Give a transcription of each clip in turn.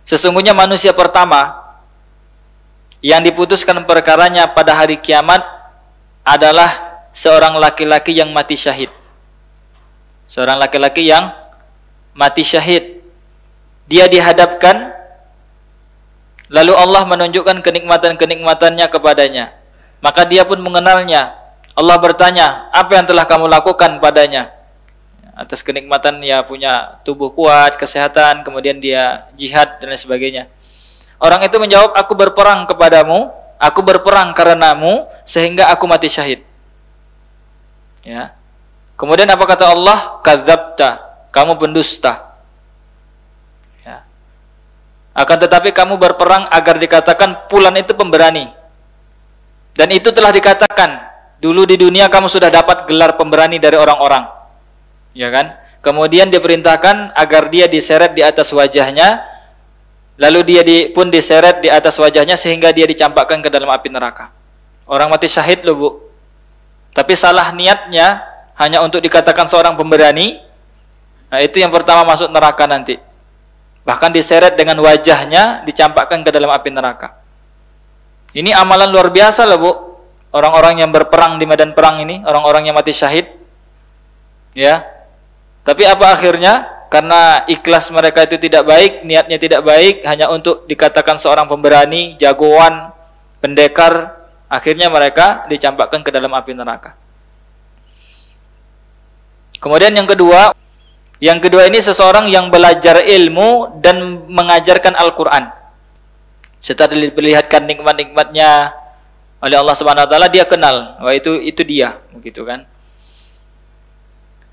Sesungguhnya manusia pertama yang diputuskan perkaranya pada hari kiamat adalah seorang laki-laki yang mati syahid. Seorang laki-laki yang mati syahid. Dia dihadapkan, lalu Allah menunjukkan kenikmatan-kenikmatannya kepadanya. Maka dia pun mengenalnya. Allah bertanya, apa yang telah kamu lakukan padanya? Atas kenikmatan ya punya tubuh kuat, kesehatan, kemudian dia jihad dan lain sebagainya. Orang itu menjawab, aku berperang kepadamu, aku berperang karenamu, sehingga aku mati syahid. Ya. Kemudian apa kata Allah? Kadzabta, kamu pendusta. Ya. Akan tetapi kamu berperang agar dikatakan Fulan itu pemberani. Dan itu telah dikatakan, dulu di dunia kamu sudah dapat gelar pemberani dari orang-orang. Ya kan? Kemudian diperintahkan agar dia diseret di atas wajahnya, lalu dia pun diseret di atas wajahnya sehingga dia dicampakkan ke dalam api neraka. Orang mati syahid loh bu. Tapi salah niatnya hanya untuk dikatakan seorang pemberani. Nah itu yang pertama masuk neraka nanti. Bahkan diseret dengan wajahnya dicampakkan ke dalam api neraka. Ini amalan luar biasa loh bu. Orang-orang yang berperang di medan perang ini, orang-orang yang mati syahid. Ya. Tapi apa akhirnya? Karena ikhlas mereka itu tidak baik, niatnya tidak baik, hanya untuk dikatakan seorang pemberani, jagoan, pendekar, akhirnya mereka dicampakkan ke dalam api neraka. Kemudian yang kedua ini seseorang yang belajar ilmu dan mengajarkan Al-Quran. Setelah diperlihatkan nikmat-nikmatnya oleh Allah Subhanahu Wa Taala, dia kenal, wah itu dia, begitu kan?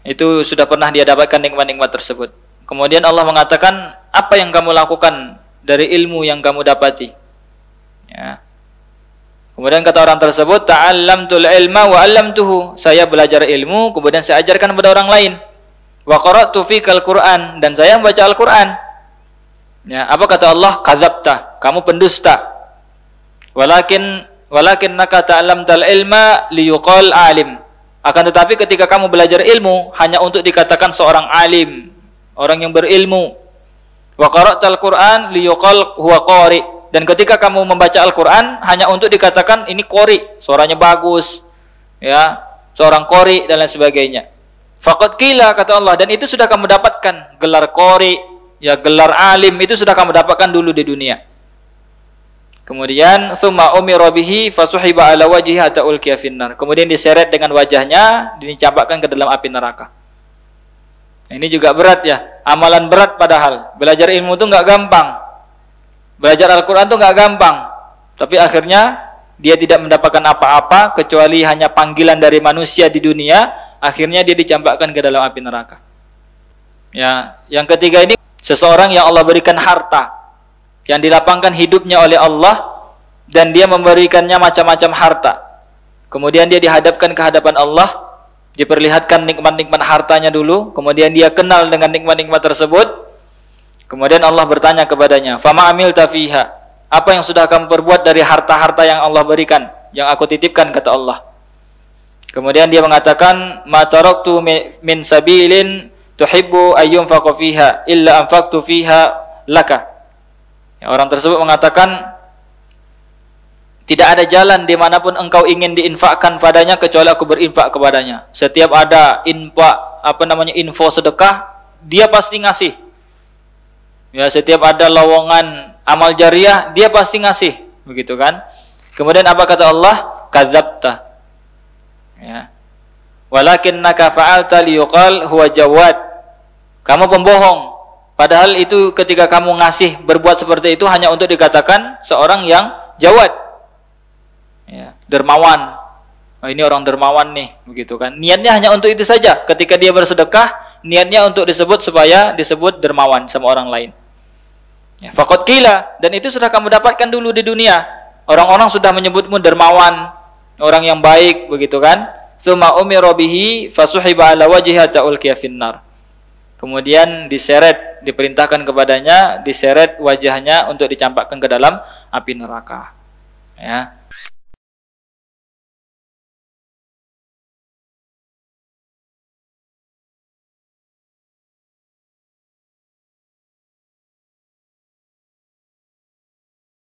Itu sudah pernah dia dapatkan nikmat-nikmat tersebut. Kemudian Allah mengatakan, apa yang kamu lakukan dari ilmu yang kamu dapati? Ya. Kemudian kata orang tersebut, ta'allamtul ilma wa 'allamtuhu. Saya belajar ilmu, kemudian saya ajarkan kepada orang lain. Wa qara'tu fikal Qur'an, dan saya membaca Al-Qur'an. Ya, apa kata Allah? Kadzabta, kamu pendusta. Walakinnaka ta'allamtal ilma liyuqal 'alim. Akan tetapi ketika kamu belajar ilmu hanya untuk dikatakan seorang alim, orang yang berilmu. Wa qara'tal Qur'an liyuqal huwa qari. Dan ketika kamu membaca Al-Qur'an hanya untuk dikatakan ini qari, suaranya bagus. Ya, seorang qari dan lain sebagainya. Faqad qila kata Allah, dan itu sudah kamu dapatkan gelar qari, ya gelar alim itu sudah kamu dapatkan dulu di dunia. Kemudian summa umira bihi fasuhiba ala wajhihi hatta ulqiya finnar. Kemudian diseret dengan wajahnya, dicampakkan ke dalam api neraka. Ini juga berat ya, amalan berat padahal. Belajar ilmu itu enggak gampang. Belajar Al-Qur'an itu enggak gampang. Tapi akhirnya dia tidak mendapatkan apa-apa kecuali hanya panggilan dari manusia di dunia, akhirnya dia dicampakkan ke dalam api neraka. Ya, yang ketiga ini seseorang yang Allah berikan harta, yang dilapangkan hidupnya oleh Allah dan dia memberikannya macam-macam harta. Kemudian dia dihadapkan ke hadapan Allah, diperlihatkan nikmat-nikmat hartanya dulu, kemudian dia kenal dengan nikmat-nikmat tersebut. Kemudian Allah bertanya kepadanya, "Fama amilta fiha?" Apa yang sudah kamu perbuat dari harta-harta yang Allah berikan, yang aku titipkan, kata Allah. Kemudian dia mengatakan, "Ma taraktu min sabilin tuhibbu ayyunfaqa fiha illa anfaqtu fiha laka." Orang tersebut mengatakan, tidak ada jalan dimanapun engkau ingin diinfakkan padanya kecuali aku berinfak kepadanya. Setiap ada info sedekah, dia pasti ngasih. Ya, setiap ada lowongan amal jariah, dia pasti ngasih, begitu kan? Kemudian apa kata Allah? Kadzabta. Ya. Walakinnaka fa'alta liyuqal huwa jawad. Kamu pembohong. Padahal itu ketika kamu ngasih berbuat seperti itu hanya untuk dikatakan seorang yang jawad, ya, dermawan. Oh, ini orang dermawan nih, begitu kan? Niatnya hanya untuk itu saja. Ketika dia bersedekah, niatnya untuk disebut supaya disebut dermawan sama orang lain. Ya, faqad qila, dan itu sudah kamu dapatkan dulu di dunia. Orang-orang sudah menyebutmu dermawan, orang yang baik, begitu kan? Tsumma umira bihi fasuhiba ala wajhihi hatta ulqiya finnar. Kemudian diseret, diperintahkan kepadanya, diseret wajahnya untuk dicampakkan ke dalam api neraka. Ya.